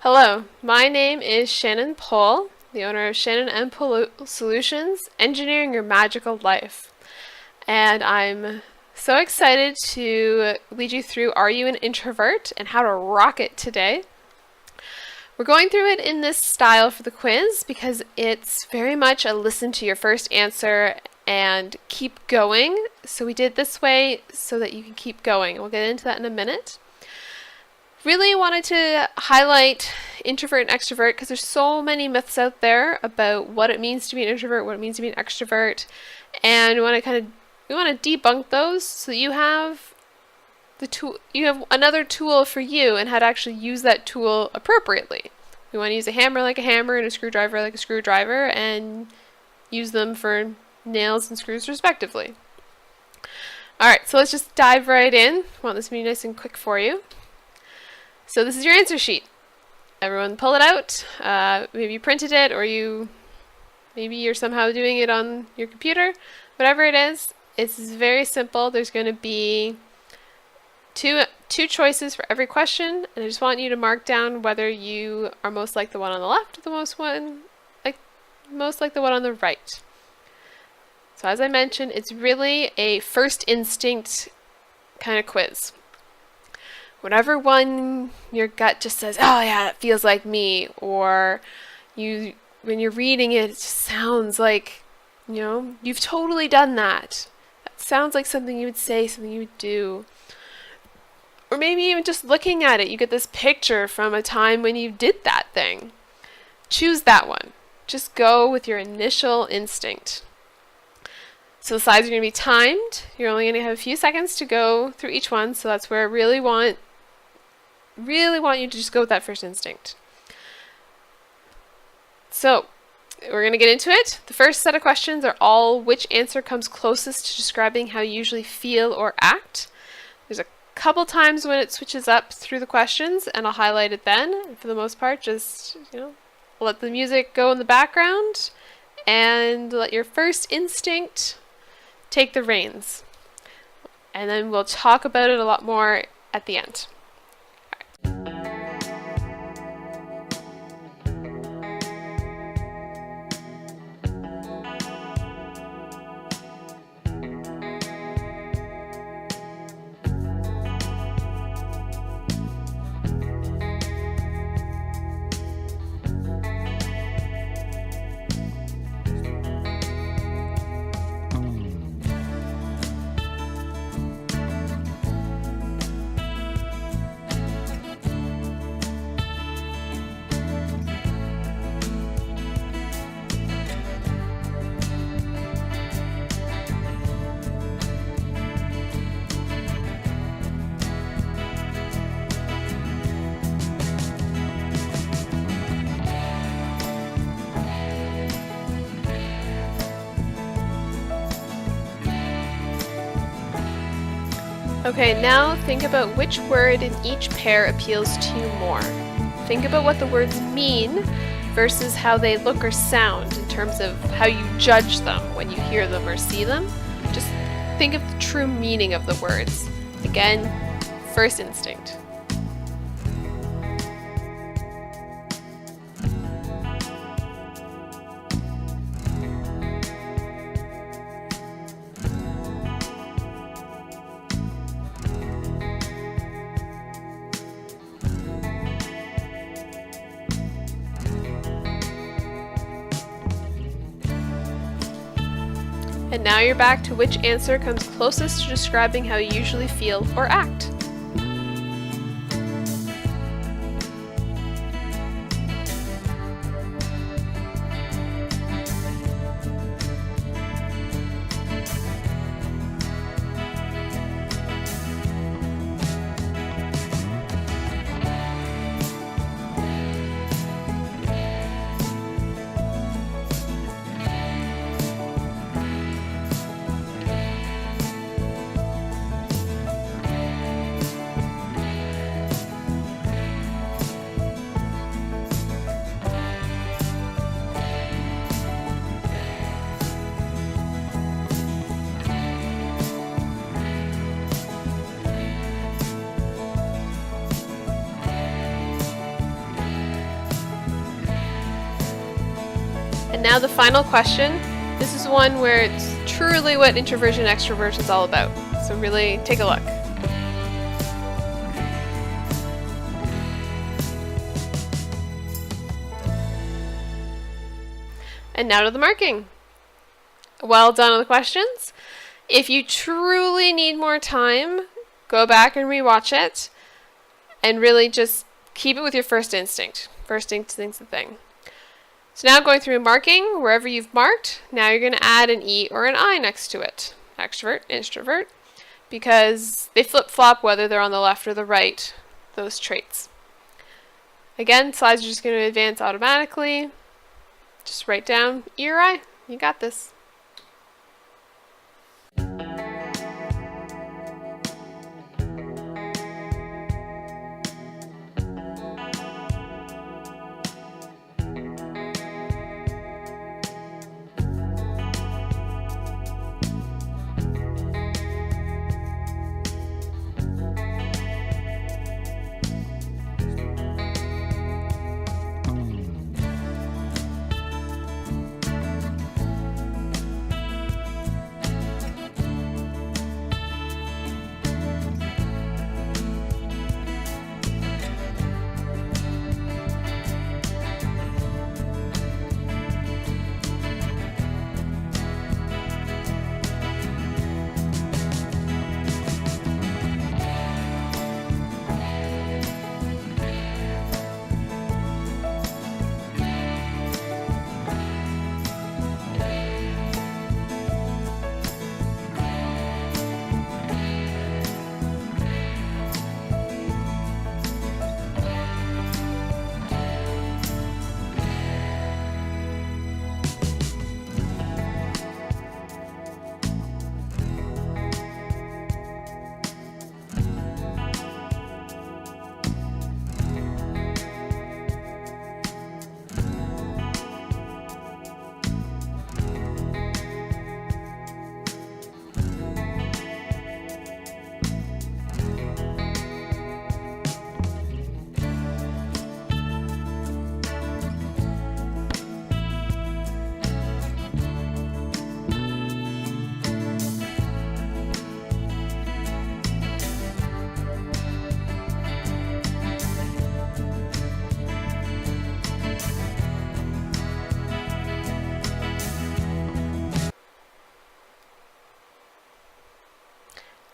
Hello, my name is Shannon Pohl, the owner of Shannon and Pohl Solutions, engineering your magical life. And I'm so excited to lead you through Are You an Introvert and how to rock it today. We're going through it in this style for the quiz because it's very much a listen to your first answer and keep going. So we did it this way so that you can keep going. We'll get into that in a minute. Really wanted to highlight introvert and extrovert because there's so many myths out there about what it means to be an introvert, what it means to be an extrovert, and we want to debunk those so that you have another tool for you and how to actually use that tool appropriately. We want to use a hammer like a hammer and a screwdriver like a screwdriver and use them for nails and screws respectively. Alright, so let's just dive right in. I want this to be nice and quick for you. So this is your answer sheet. Everyone pull it out. Maybe you printed it or maybe you're somehow doing it on your computer. Whatever it is, it's very simple. There's going to be two choices for every question, and I just want you to mark down whether you are most like the one on the left or most like the one on the right. So as I mentioned, it's really a first instinct kind of quiz. Whatever one your gut just says, oh yeah, that feels like me, or when you're reading it, it just sounds like, you've totally done that. That sounds like something you would say, something you would do. Or maybe even just looking at it, you get this picture from a time when you did that thing. Choose that one. Just go with your initial instinct. So the slides are going to be timed. You're only going to have a few seconds to go through each one, so that's where I really want you to just go with that first instinct. So we're going to get into it. The first set of questions are all which answer comes closest to describing how you usually feel or act. There's a couple times when it switches up through the questions, and I'll highlight it then. For the most part, just let the music go in the background and let your first instinct take the reins. And then we'll talk about it a lot more at the end. Okay, now think about which word in each pair appeals to you more. Think about what the words mean versus how they look or sound in terms of how you judge them when you hear them or see them. Just think of the true meaning of the words. Again, first instinct. And now you're back to which answer comes closest to describing how you usually feel or act. now the final question. This is one where it's truly what introversion and extroversion is all about. So really take a look. And now to the marking. Well done on the questions. If you truly need more time, go back and rewatch it and really just keep it with your first instinct. First instinct's the thing. So now going through marking, wherever you've marked, now you're going to add an E or an I next to it. Extrovert, introvert, because they flip-flop whether they're on the left or the right, those traits. Again, slides are just going to advance automatically. Just write down E or I. You got this.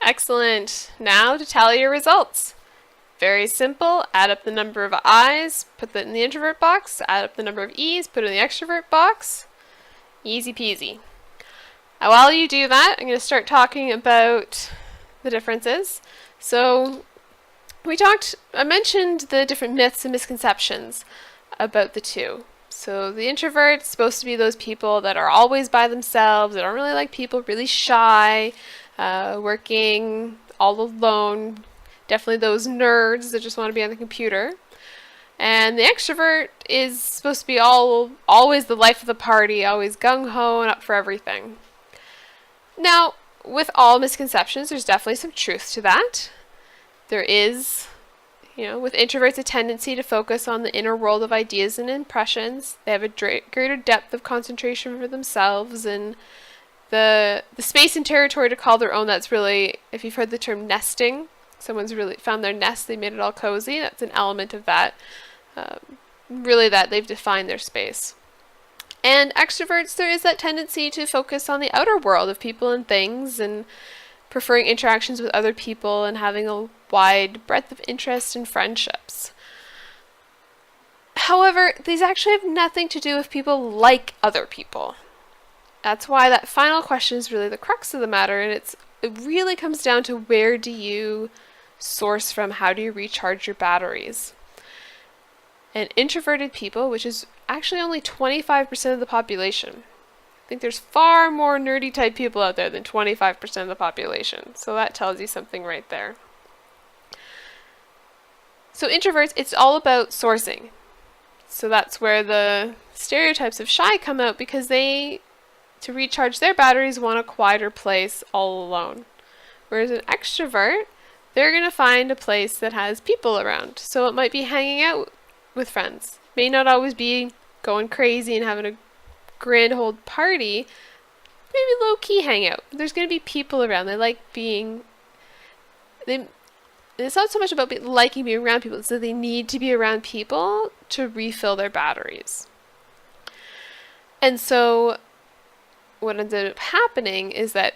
Excellent. Now to tally your results. Very simple. Add up the number of I's, put that in the introvert box. Add up the number of E's, put it in the extrovert box. Easy peasy. Now, while you do that, I'm going to start talking about the differences. So I mentioned the different myths and misconceptions about the two. So the introvert's supposed to be those people that are always by themselves, that don't really like people, really shy, working all alone, definitely those nerds that just want to be on the computer. And the extrovert is supposed to be always the life of the party, always gung-ho and up for everything. Now, with all misconceptions, there's definitely some truth to that. There is, with introverts, a tendency to focus on the inner world of ideas and impressions. They have a greater depth of concentration for themselves and the space and territory to call their own. That's really, if you've heard the term nesting, someone's really found their nest, they made it all cozy. That's an element of that. Really that they've defined their space. And extroverts, there is that tendency to focus on the outer world of people and things and preferring interactions with other people and having a wide breadth of interest and friendships. However, these actually have nothing to do with people like other people. That's why that final question is really the crux of the matter, and it really comes down to where do you source from, how do you recharge your batteries? And introverted people, which is actually only 25% of the population. I think there's far more nerdy type people out there than 25% of the population. So that tells you something right there. So introverts, it's all about sourcing. So that's where the stereotypes of shy come out, because they, to recharge their batteries, want a quieter place all alone. Whereas an extrovert, they're going to find a place that has people around. So it might be hanging out with friends. May not always be going crazy and having a grand old party, maybe low-key hang out. There's going to be people around. They like being... It's not so much about liking being around people, it's that they need to be around people to refill their batteries. And so what ended up happening is that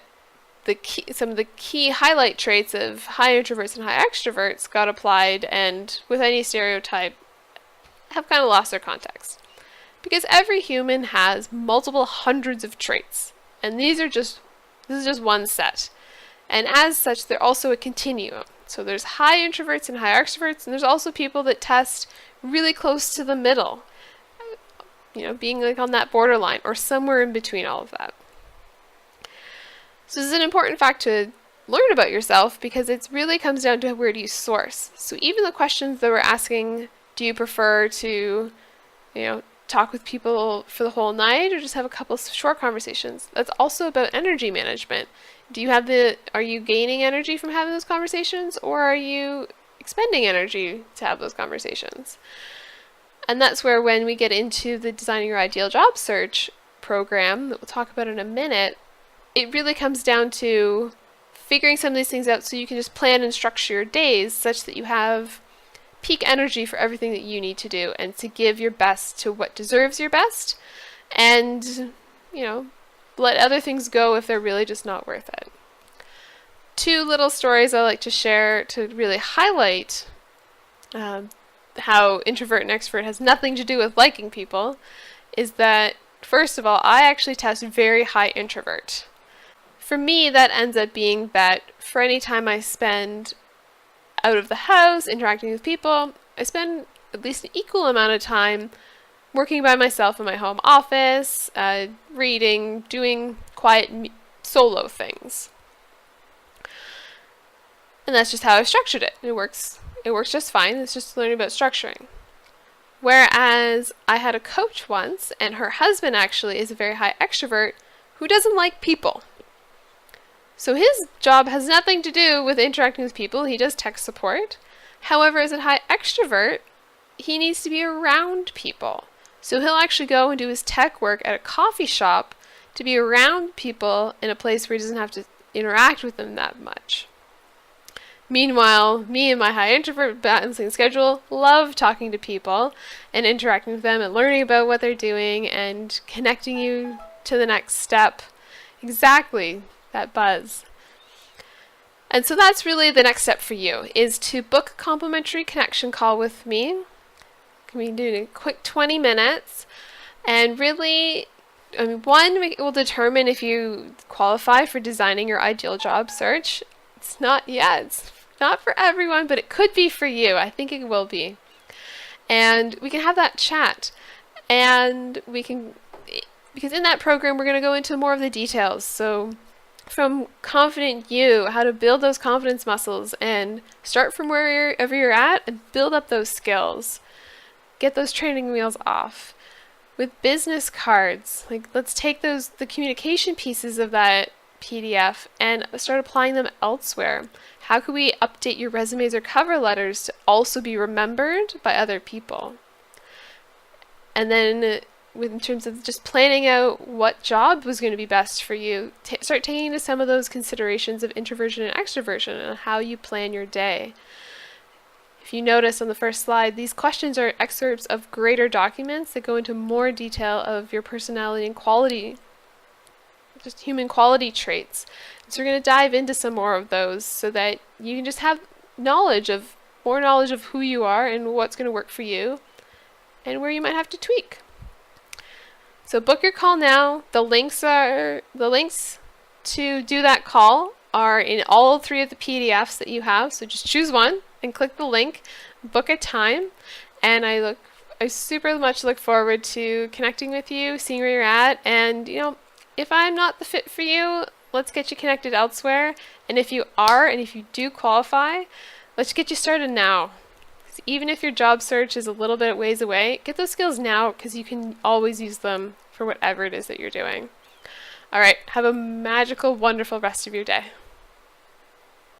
some of the key highlight traits of high introverts and high extroverts got applied, and with any stereotype have kind of lost their context. Because every human has multiple hundreds of traits, and this is just one set. And as such, they're also a continuum. So there's high introverts and high extroverts, and there's also people that test really close to the middle, being like on that borderline or somewhere in between all of that. So this is an important fact to learn about yourself, because it really comes down to where do you source. So even the questions that we're asking, do you prefer to, talk with people for the whole night or just have a couple short conversations? That's also about energy management. Are you gaining energy from having those conversations, or are you expending energy to have those conversations? And that's where, when we get into the Designing Your Ideal Job Search program that we'll talk about in a minute, it really comes down to figuring some of these things out so you can just plan and structure your days such that you have peak energy for everything that you need to do, and to give your best to what deserves your best, and, let other things go if they're really just not worth it. Two little stories I like to share to really highlight how introvert and extrovert has nothing to do with liking people is that, first of all, I actually test very high introvert. For me, that ends up being that for any time I spend out of the house interacting with people, I spend at least an equal amount of time working by myself in my home office, reading, doing quiet solo things. And that's just how I've structured it. It works just fine. It's just learning about structuring. Whereas I had a coach once, and her husband actually is a very high extrovert who doesn't like people. So his job has nothing to do with interacting with people. He does tech support. However, as a high extrovert, he needs to be around people. So he'll actually go and do his tech work at a coffee shop to be around people in a place where he doesn't have to interact with them that much. Meanwhile, me and my high introvert balancing schedule love talking to people and interacting with them and learning about what they're doing and connecting you to the next step. Exactly, that buzz. And so that's really the next step for you, is to book a complimentary connection call with me. We do a quick 20 minutes, and really, one, it will determine if you qualify for designing your ideal job search. It's not for everyone, but it could be for you. I think it will be. And we can have that chat, and because in that program, we're going to go into more of the details. So from Confident You, how to build those confidence muscles and start from wherever you're at and build up those skills. Get those training wheels off. With business cards, let's take the communication pieces of that PDF and start applying them elsewhere. How can we update your resumes or cover letters to also be remembered by other people? And then in terms of just planning out what job was going to be best for you, start taking into some of those considerations of introversion and extroversion and how you plan your day. If you notice on the first slide, these questions are excerpts of greater documents that go into more detail of your personality and quality, just human quality traits. So we're going to dive into some more of those so that you can just have more knowledge of who you are and what's going to work for you and where you might have to tweak. So book your call now. The links to do that call are in all 3 of the PDFs that you have. So just choose one and click the link, book a time, and I super much look forward to connecting with you, seeing where you're at, and if I'm not the fit for you, let's get you connected elsewhere. And if you are, and if you do qualify, let's get you started now. Even if your job search is a little bit ways away, get those skills now, because you can always use them for whatever it is that you're doing. All right, have a magical, wonderful rest of your day.